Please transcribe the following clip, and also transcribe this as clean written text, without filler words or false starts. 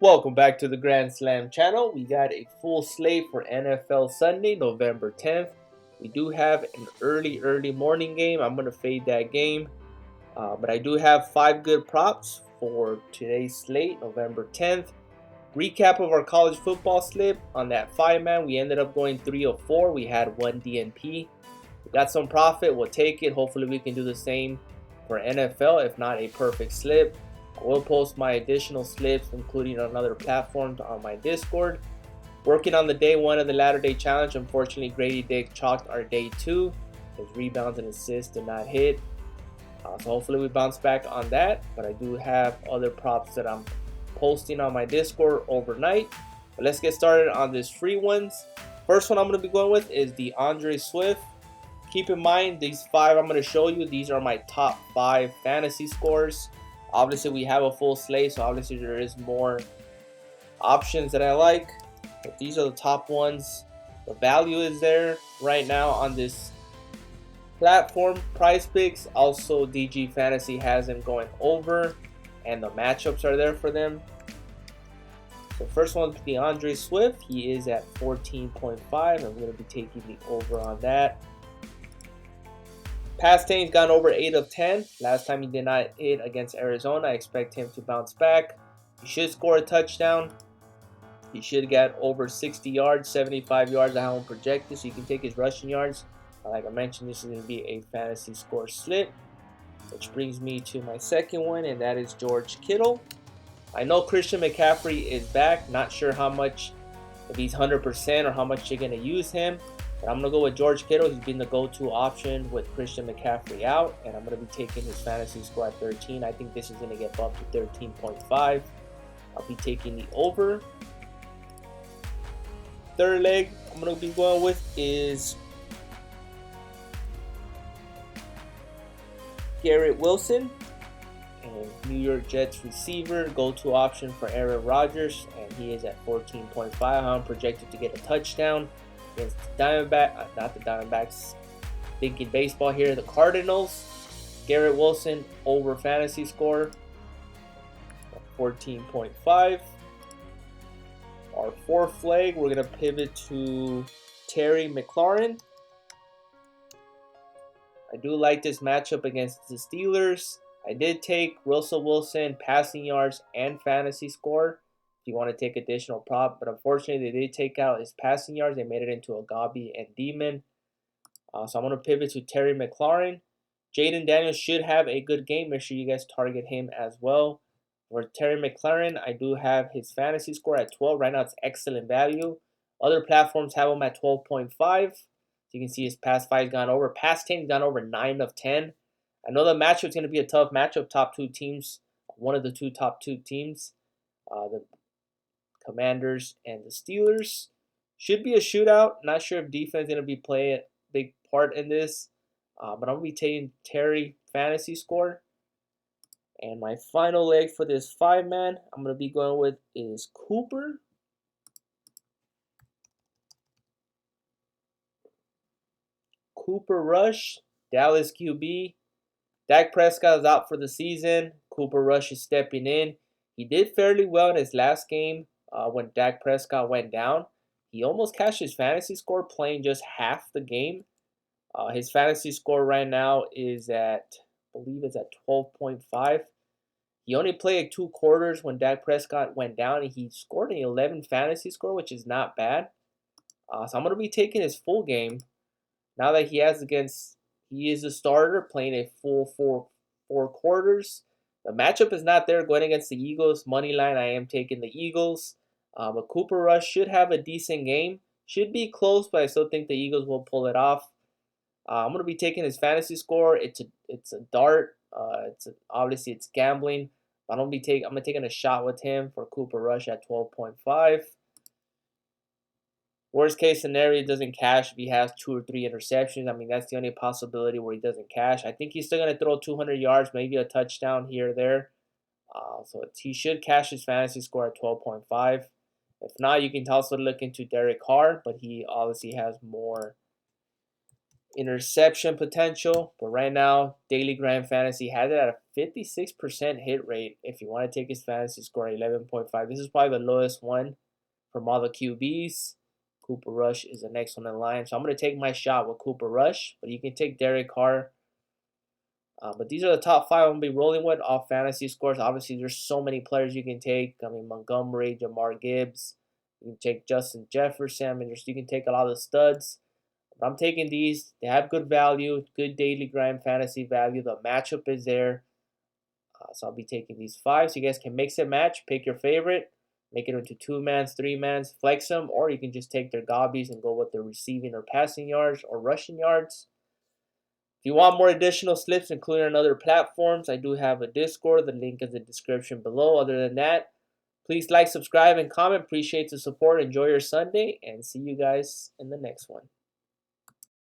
Welcome back to the Grand Slam channel. We got a full slate for NFL Sunday, November 10th. We do have an early morning game. I'm going to fade that game. But I do have 5 good props for today's slate, November 10th. Recap of our college football slip. On that 5-man, we ended up going 3 of 4. We had 1 DNP. We got some profit. We'll take it. Hopefully we can do the same for NFL, if not a perfect slip. I will post my additional slips, including on other platforms, on my Discord. Working on the day 1 of the Latter Day Challenge. Unfortunately, Grady Dick chalked our day 2. His rebounds and assists did not hit. So hopefully we bounce back on that. But I do have other props that I'm posting on my Discord overnight. But let's get started on these free ones. First one I'm going to be going with is DeAndre Swift. Keep in mind, these 5 I'm going to show you, these are my top 5 fantasy scores. Obviously, we have a full slate, so obviously there is more options that I like. But these are the top ones. The value is there right now on this platform. PrizePicks, also DG Fantasy has them going over, and the matchups are there for them. So first one is DeAndre Swift. He is at 14.5. I'm going to be taking the over on that. Past 10, he's gone over 8 of 10. Last time he did not hit against Arizona. I expect him to bounce back. He should score a touchdown. He should get over 60 yards, 75 yards. I have him projected, so you can take his rushing yards. Like I mentioned, this is going to be a fantasy score slip. Which brings me to my second one, and that is George Kittle. I know Christian McCaffrey is back. Not sure how much, if he's 100% or how much you're going to use him. But I'm going to go with George Kittle. He's been the go-to option with Christian McCaffrey out. And I'm going to be taking his fantasy score at 13. I think this is going to get bumped to 13.5. I'll be taking the over. Third leg I'm going to be going with is Garrett Wilson. And New York Jets receiver, go-to option for Aaron Rodgers. And he is at 14.5. I'm projected to get a touchdown against the Diamondbacks, thinking baseball here, the Cardinals. Garrett Wilson over fantasy score, 14.5. Our fourth leg, we're going to pivot to Terry McLaurin. I do like this matchup against the Steelers. I did take Russell Wilson passing yards and fantasy score. If you want to take additional prop, but unfortunately they did take out his passing yards. They made it into a Gabi and Demon. So I'm going to pivot to Terry McLaurin. Jaden Daniels should have a good game. Make sure you guys target him as well. For Terry McLaurin, I do have his fantasy score at 12. Right now it's excellent value. Other platforms have him at 12.5. So you can see his past 5 gone over. Past 10 gone over 9 of 10. I know the matchup is going to be a tough matchup. Top 2 teams. One of the top 2 teams. The Commanders and the Steelers. Should be a shootout. Not sure if defense is going to be playing a big part in this. But I'm going to be taking Terry fantasy score. And my final leg for this 5-man I'm going to be going with is Cooper. Cooper Rush, Dallas QB. Dak Prescott is out for the season. Cooper Rush is stepping in. He did fairly well in his last game when Dak Prescott went down. He almost cashed his fantasy score playing just half the game. His fantasy score right now is at, I believe it's at 12.5. He only played 2 quarters when Dak Prescott went down, and he scored an 11 fantasy score, which is not bad. So I'm going to be taking his full game now that he is a starter playing a full four quarters. The matchup is not there going against the Eagles. Money line, I am taking the Eagles. But Cooper Rush should have a decent game. Should be close, but I still think the Eagles will pull it off. I'm going to be taking his fantasy score. It's a dart. Obviously it's gambling. I'm taking a shot with him for Cooper Rush at 12.5. Worst case scenario, it doesn't cash if he has 2 or 3 interceptions. I mean, that's the only possibility where he doesn't cash. I think he's still going to throw 200 yards, maybe a touchdown here or there. So he should cash his fantasy score at 12.5. If not, you can also look into Derek Carr, but he obviously has more interception potential. But right now, Daily Grind Fantasy has it at 56% hit rate if you want to take his fantasy score, 11.5. This is probably the lowest one from all the QBs. Cooper Rush is the next one in line. So I'm going to take my shot with Cooper Rush, but you can take Derek Carr. But these are the top 5 I'm going to be rolling with off fantasy scores. Obviously, there's so many players you can take. I mean, Montgomery, Jamar Gibbs. You can take Justin Jefferson. I mean, you can take a lot of the studs. But I'm taking these. They have good value, good daily grind fantasy value. The matchup is there. So I'll be taking these 5. So you guys can mix and match. Pick your favorite. Make it into 2-mans, 3-mans. Flex them. Or you can just take their gobbies and go with their receiving or passing yards or rushing yards. If you want more additional slips, including on other platforms, I do have a Discord. The link is in the description below. Other than that, please like, subscribe, and comment. Appreciate the support. Enjoy your Sunday, and see you guys in the next one.